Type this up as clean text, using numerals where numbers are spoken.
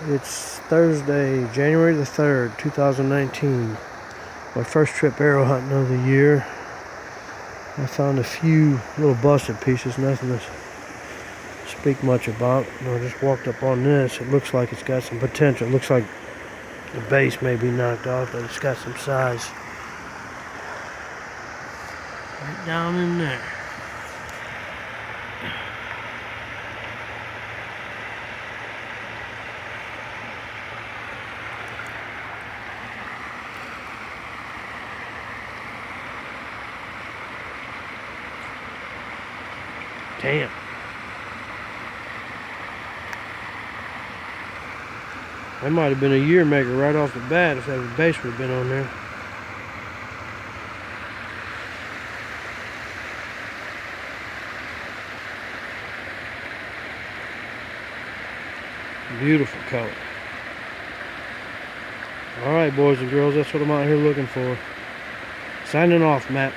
It's Thursday, January the 3rd, 2019. My first trip arrow hunting of the year. I found a few little busted pieces, nothing to speak much about. I just walked up on this. It looks like it's got some potential. It looks like the base may be knocked off, but it's got some size. Right down in there. Damn. That might have been a year maker right off the bat if that base would have been on there. Beautiful color. Alright, boys and girls, that's what I'm out here looking for. Signing off, Matt.